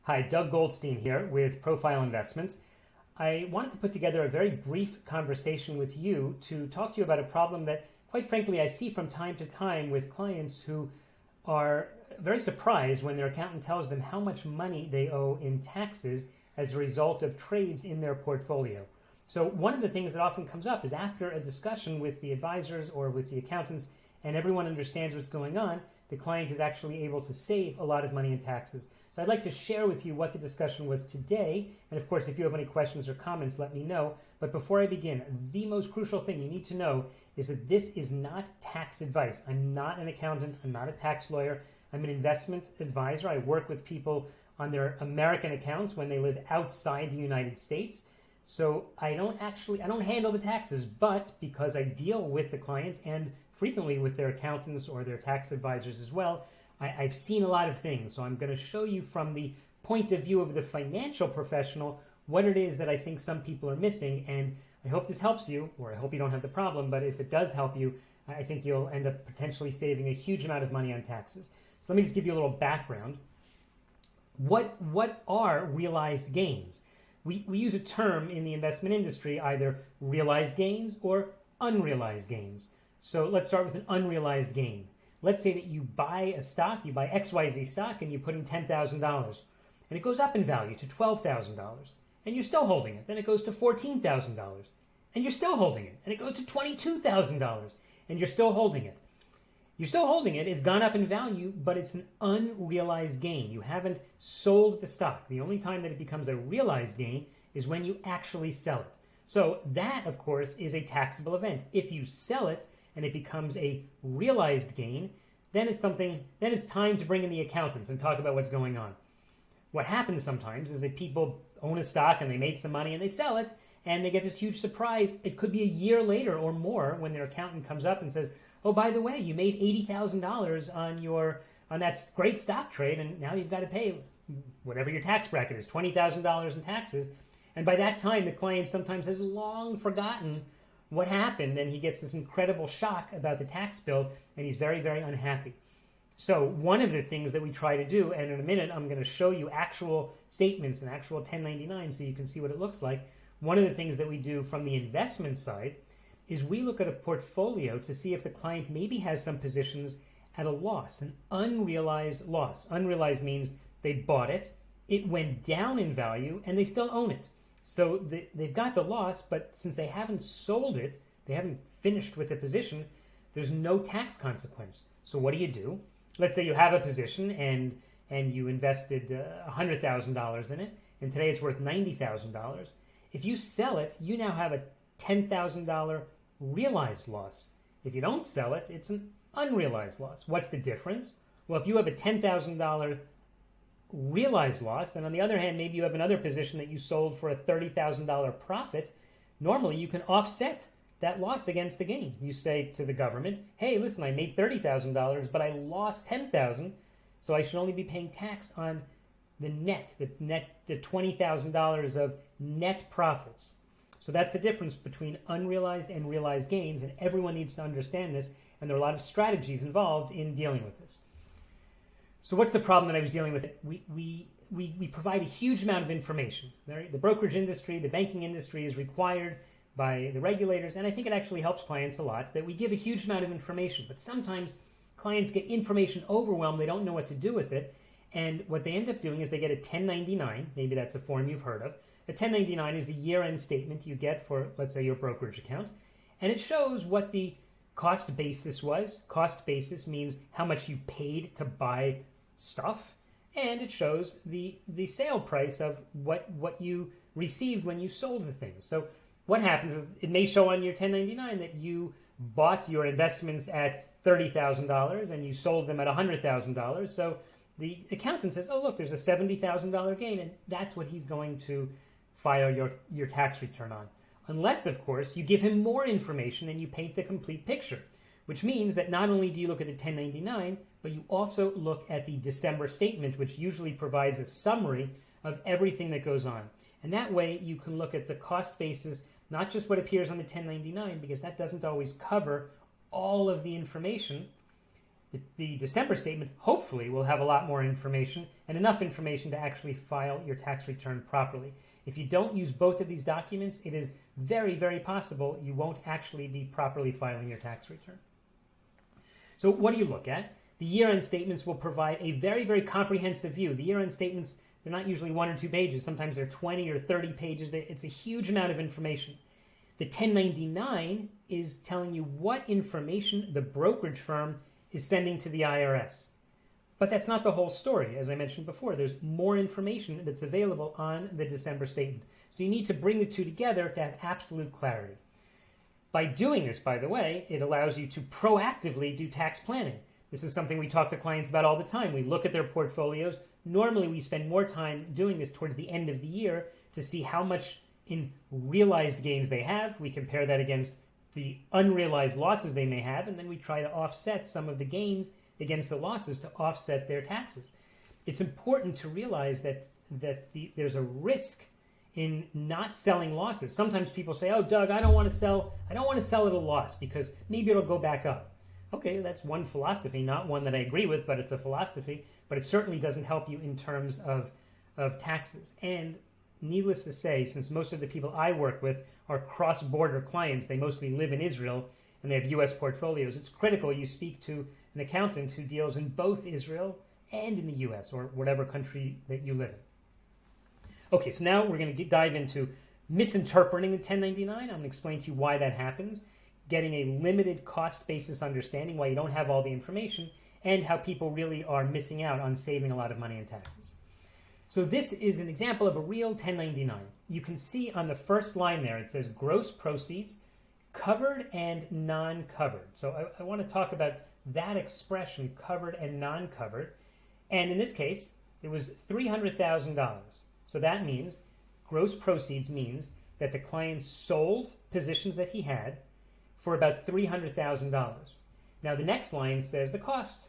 Hi, Doug Goldstein here with Profile Investments. I wanted to put together a very brief conversation with you to talk to you about a problem that, quite frankly, I see from time to time with clients who are very surprised when their accountant tells them how much money they owe in taxes as a result of trades in their portfolio. So one of the things that often comes up is after a discussion with the advisors or with the accountants and everyone understands what's going on, the client is actually able to save a lot of money in taxes. So I'd like to share with you what the discussion was today. And of course, if you have any questions or comments, let me know. But before I begin, the most crucial thing you need to know is that this is not tax advice. I'm not an accountant. I'm not a tax lawyer. I'm an investment advisor. I work with people on their American accounts when they live outside the United States. So I don't handle the taxes, but because I deal with the clients and frequently with their accountants or their tax advisors as well, I've seen a lot of things. So I'm going to show you from the point of view of the financial professional what it is that I think some people are missing. And I hope this helps you, or I hope you don't have the problem, but if it does help you, I think you'll end up potentially saving a huge amount of money on taxes. So let me just give you a little background. What are realized gains? We use a term in the investment industry, either realized gains or unrealized gains. So let's start with an unrealized gain. Let's say that you buy a stock, you buy XYZ stock, and you put in $10,000. And it goes up in value to $12,000. And you're still holding it. Then it goes to $14,000. And you're still holding it. And it goes to $22,000. And you're still holding it. You're still holding it. It's gone up in value, but it's an unrealized gain. You haven't sold the stock. The only time that it becomes a realized gain is when you actually sell it. So that, of course, is a taxable event. If you sell it and it becomes a realized gain, then it's time to bring in the accountants and talk about what's going on. What happens sometimes is that people own a stock and they made some money and they sell it and they get this huge surprise. It could be a year later or more when their accountant comes up and says, oh, by the way, you made $80,000 on that great stock trade, and now you've got to pay whatever your tax bracket is, $20,000 in taxes. And by that time, the client sometimes has long forgotten what happened, and he gets this incredible shock about the tax bill, and he's very, very unhappy. So one of the things that we try to do, and in a minute I'm going to show you actual statements and actual 1099 so you can see what it looks like. One of the things that we do from the investment side is we look at a portfolio to see if the client maybe has some positions at a loss, an unrealized loss. Unrealized means they bought it, it went down in value, and they still own it. So they've got the loss, but since they haven't sold it, they haven't finished with the position, there's no tax consequence. So what do? Let's say you have a position and you invested $100,000 in it, and today it's worth $90,000. If you sell it, you now have a $10,000 realized loss. If you don't sell it, it's an unrealized loss. What's the difference? Well, if you have a $10,000 realized loss, and on the other hand, maybe you have another position that you sold for a $30,000 profit, normally you can offset that loss against the gain. You say to the government, hey, listen, I made $30,000, but I lost $10,000, so I should only be paying tax on the $20,000 of net profits. So that's the difference between unrealized and realized gains, and everyone needs to understand this, and there are a lot of strategies involved in dealing with this. So what's the problem that I was dealing with? We provide a huge amount of information. The brokerage industry, the banking industry is required by the regulators, and I think it actually helps clients a lot that we give a huge amount of information, but sometimes clients get information overwhelmed, they don't know what to do with it, and what they end up doing is they get a 1099, maybe that's a form you've heard of. A 1099 is the year-end statement you get for, let's say, your brokerage account. And it shows what the cost basis was. Cost basis means how much you paid to buy stuff. And it shows the sale price of what you received when you sold the things. So what happens is it may show on your 1099 that you bought your investments at $30,000 and you sold them at $100,000. So the accountant says, oh, look, there's a $70,000 gain. And that's what he's going to file your tax return on. Unless, of course, you give him more information and you paint the complete picture, which means that not only do you look at the 1099, but you also look at the December statement, which usually provides a summary of everything that goes on. And that way you can look at the cost basis, not just what appears on the 1099, because that doesn't always cover all of the information. The December statement hopefully will have a lot more information and enough information to actually file your tax return properly. If you don't use both of these documents, it is very, very possible you won't actually be properly filing your tax return. So what do you look at? The year-end statements will provide a very, very comprehensive view. The year-end statements, they're not usually 1 or 2 pages. Sometimes they're 20 or 30 pages. It's a huge amount of information. The 1099 is telling you what information the brokerage firm is sending to the IRS. But that's not the whole story. As I mentioned before, there's more information that's available on the December statement. So you need to bring the two together to have absolute clarity. By doing this, by the way, it allows you to proactively do tax planning. This is something we talk to clients about all the time. We look at their portfolios. Normally, we spend more time doing this towards the end of the year to see how much in realized gains they have. We compare that against the unrealized losses they may have, and then we try to offset some of the gains against the losses to offset their taxes. It's important to realize that there's a risk in not selling losses. Sometimes people say, "Oh, Doug, I don't want to sell at a loss because maybe it'll go back up." Okay, that's one philosophy, not one that I agree with, but it's a philosophy. But it certainly doesn't help you in terms of taxes. And needless to say, since most of the people I work with are cross-border clients, they mostly live in Israel and they have U.S. portfolios, it's critical you speak to an accountant who deals in both Israel and in the U.S. or whatever country that you live in. Okay, so now we're going to dive into misinterpreting the 1099. I'm going to explain to you why that happens, getting a limited cost basis understanding why you don't have all the information, and how people really are missing out on saving a lot of money in taxes. So this is an example of a real 1099. You can see on the first line there, it says gross proceeds, covered and non-covered. So I want to talk about that expression, covered and non-covered. And in this case, it was $300,000. So that means gross proceeds means that the client sold positions that he had for about $300,000. Now the next line says the cost,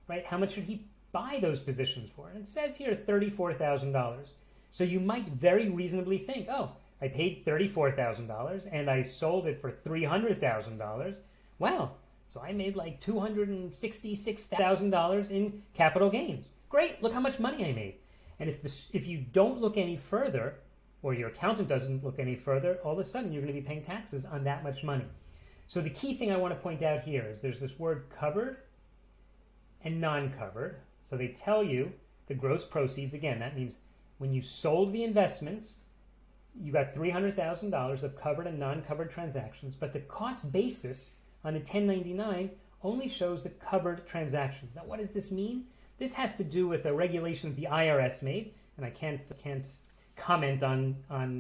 right? How much should he buy those positions for? And it says here $34,000. So you might very reasonably think, oh, I paid $34,000 and I sold it for $300,000. Wow, so I made like $266,000 in capital gains. Great, look how much money I made. And if you don't look any further, or your accountant doesn't look any further, all of a sudden you're going to be paying taxes on that much money. So the key thing I want to point out here is there's this word covered and non-covered. So they tell you the gross proceeds. Again, that means when you sold the investments, you got $300,000 of covered and non-covered transactions, but the cost basis on the 1099 only shows the covered transactions. Now, what does this mean? This has to do with a regulation that the IRS made, and I can't comment on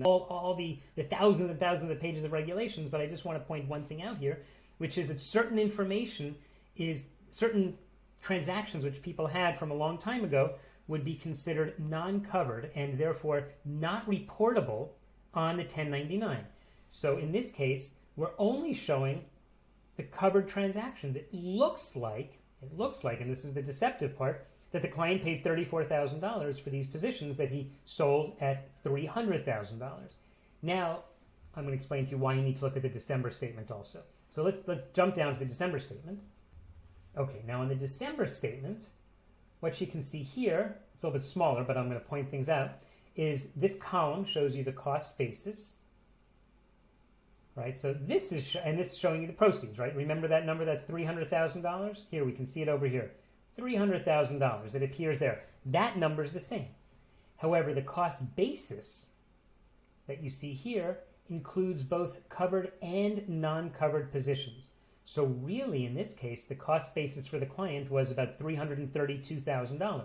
all the thousands and thousands of pages of regulations, but I just want to point one thing out here, which is that certain information is certain transactions which people had from a long time ago would be considered non-covered and therefore not reportable on the 1099. So in this case, we're only showing the covered transactions. It looks like, and this is the deceptive part, that the client paid $34,000 for these positions that he sold at $300,000. Now, I'm going to explain to you why you need to look at the December statement also. So let's jump down to the December statement. Okay, now in the December statement, what you can see here, it's a little bit smaller, but I'm going to point things out, is this column shows you the cost basis, right? So this is, and this is showing you the proceeds, right? Remember that number, that $300,000? Here, we can see it over here. $300,000, it appears there. That number is the same. However, the cost basis that you see here includes both covered and non-covered positions. So really, in this case, the cost basis for the client was about $332,000.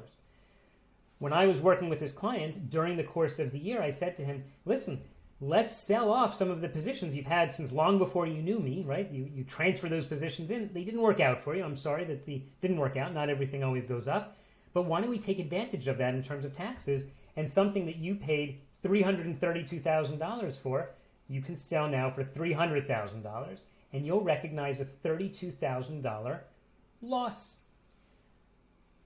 When I was working with this client, during the course of the year, I said to him, listen, let's sell off some of the positions you've had since long before you knew me, right? You transfer those positions in. They didn't work out for you. I'm sorry that they didn't work out. Not everything always goes up. But why don't we take advantage of that in terms of taxes, and something that you paid $332,000 for, you can sell now for $300,000, and you'll recognize a $32,000 loss.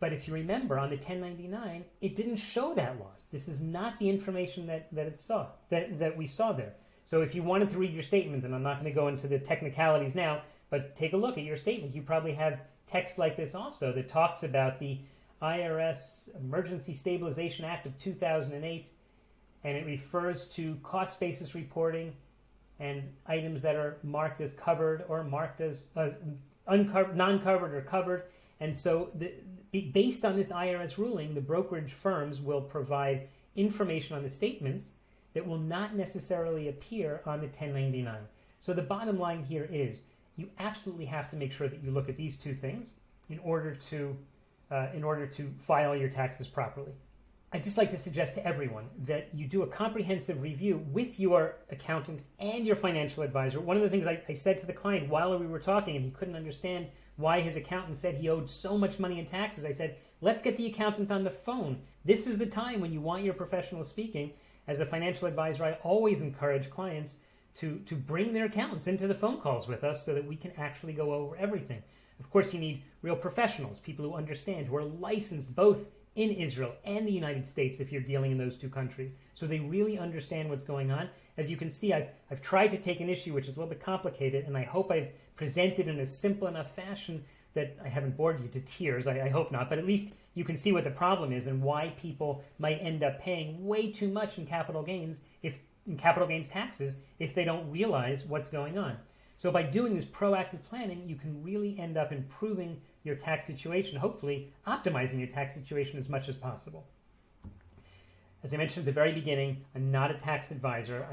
But if you remember, on the 1099, it didn't show that loss. This is not the information that we saw there. So if you wanted to read your statement, and I'm not going to go into the technicalities now, but take a look at your statement. You probably have text like this also that talks about the IRS Emergency Stabilization Act of 2008, and it refers to cost basis reporting and items that are marked as covered or marked as uncovered, non-covered or covered. And so based on this IRS ruling, the brokerage firms will provide information on the statements that will not necessarily appear on the 1099. So the bottom line here is you absolutely have to make sure that you look at these two things in order to file your taxes properly. I'd just like to suggest to everyone that you do a comprehensive review with your accountant and your financial advisor. One of the things I said to the client while we were talking, and he couldn't understand why his accountant said he owed so much money in taxes, I said, let's get the accountant on the phone. This is the time when you want your professional speaking. As a financial advisor, I always encourage clients to bring their accountants into the phone calls with us so that we can actually go over everything. Of course, you need real professionals, people who understand, who are licensed both in Israel and the United States if you're dealing in those two countries. So they really understand what's going on. As you can see, I've tried to take an issue which is a little bit complicated, and I hope I've presented in a simple enough fashion that I haven't bored you to tears. I hope not, but at least you can see what the problem is and why people might end up paying way too much in capital gains taxes if they don't realize what's going on. So by doing this proactive planning, you can really end up improving your tax situation, hopefully optimizing your tax situation as much as possible. As I mentioned at the very beginning, I'm not a tax advisor.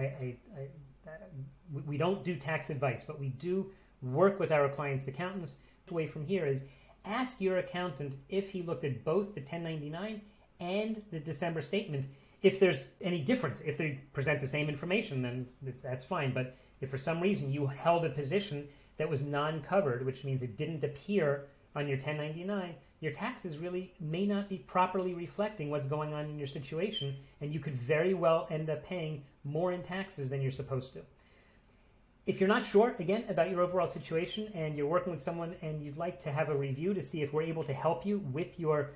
We don't do tax advice, but we do work with our clients' accountants. The way from here is ask your accountant if he looked at both the 1099 and the December statement. If there's any difference, if they present the same information, then that's fine. But if for some reason you held a position that was non-covered, which means it didn't appear on your 1099, your taxes really may not be properly reflecting what's going on in your situation, and you could very well end up paying more in taxes than you're supposed to. If you're not sure, again, about your overall situation and you're working with someone and you'd like to have a review to see if we're able to help you with your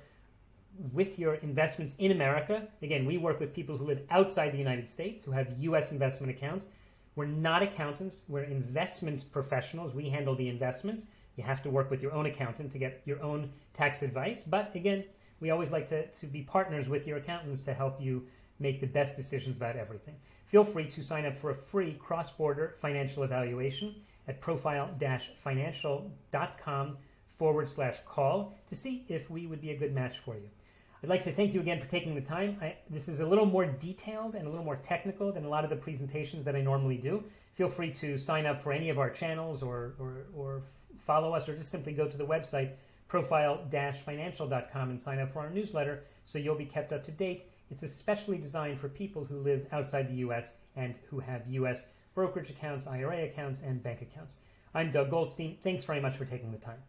investments in America, again, we work with people who live outside the United States, who have U.S. investment accounts. We're not accountants, we're investment professionals. We handle the investments. You have to work with your own accountant to get your own tax advice. But again, we always like to be partners with your accountants to help you make the best decisions about everything. Feel free to sign up for a free cross-border financial evaluation at profile-financial.com/call to see if we would be a good match for you. I'd like to thank you again for taking the time. This is a little more detailed and a little more technical than a lot of the presentations that I normally do. Feel free to sign up for any of our channels or follow us, or just simply go to the website profile-financial.com and sign up for our newsletter so you'll be kept up to date. It's especially designed for people who live outside the U.S. and who have U.S. brokerage accounts, IRA accounts, and bank accounts. I'm Doug Goldstein. Thanks very much for taking the time.